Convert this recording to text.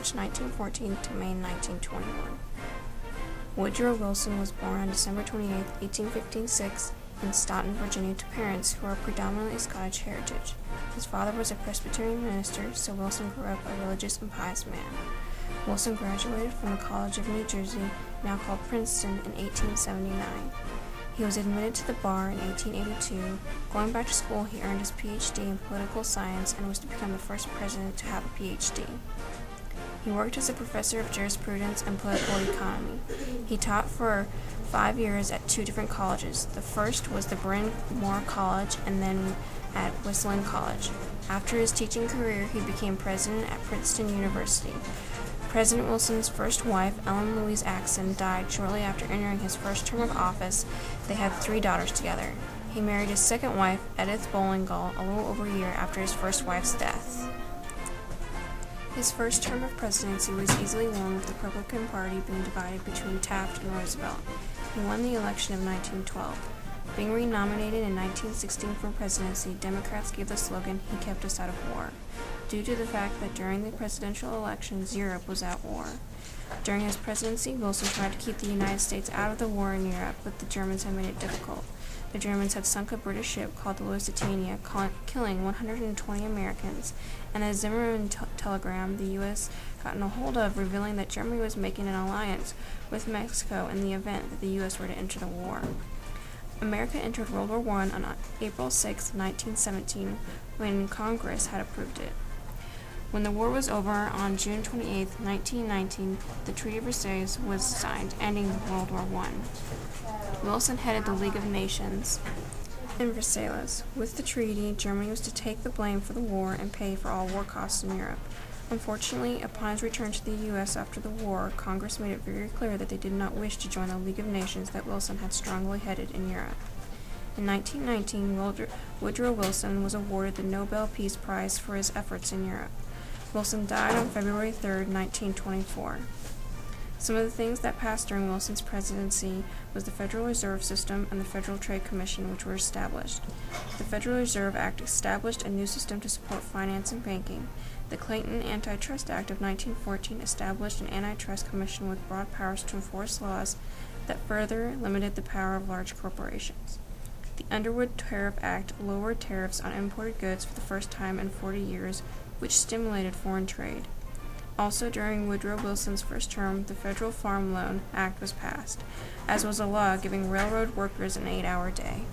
March 1914 to May 1921. Woodrow Wilson was born on December 28, 1856, in Staunton, Virginia, to parents who are predominantly Scottish heritage. His father was a Presbyterian minister, so Wilson grew up a religious and pious man. Wilson graduated from the College of New Jersey, now called Princeton, in 1879. He was admitted to the bar in 1882. Going back to school, he earned his Ph.D. in political science and was to become the first president to have a Ph.D. He worked as a professor of jurisprudence and political economy. He taught for 5 years at 2 different colleges. The first was the Bryn Mawr College and then at Whistling College. After his teaching career, he became president at Princeton University. President Wilson's first wife, Ellen Louise Axon, died shortly after entering his first term of office. They had 3 daughters together. He married his second wife, Edith Bowlingull, a little over a year after his first wife's death. His first term of presidency was easily won, with the Republican Party being divided between Taft and Roosevelt. He won the election of 1912. Being renominated in 1916 for presidency, Democrats gave the slogan, "He kept us out of war," due to the fact that during the presidential elections, Europe was at war. During his presidency, Wilson tried to keep the United States out of the war in Europe, but the Germans had made it difficult. The Germans had sunk a British ship called the Lusitania, killing 120 Americans, and a Zimmerman telegram the U.S. gotten a hold of revealing that Germany was making an alliance with Mexico in the event that the U.S. were to enter the war. America entered World War I on April 6, 1917, when Congress had approved it. When the war was over on June 28, 1919, the Treaty of Versailles was signed, ending World War I. Wilson headed the League of Nations in Versailles. With the treaty, Germany was to take the blame for the war and pay for all war costs in Europe. Unfortunately, upon his return to the U.S. after the war, Congress made it very clear that they did not wish to join the League of Nations that Wilson had strongly headed in Europe. In 1919, Woodrow Wilson was awarded the Nobel Peace Prize for his efforts in Europe. Wilson died on February 3, 1924. Some of the things that passed during Wilson's presidency was the Federal Reserve System and the Federal Trade Commission, which were established. The Federal Reserve Act established a new system to support finance and banking. The Clayton Antitrust Act of 1914 established an antitrust commission with broad powers to enforce laws that further limited the power of large corporations. The Underwood Tariff Act lowered tariffs on imported goods for the first time in 40 years, which stimulated foreign trade. Also, during Woodrow Wilson's first term, the Federal Farm Loan Act was passed, as was a law giving railroad workers an 8-hour day.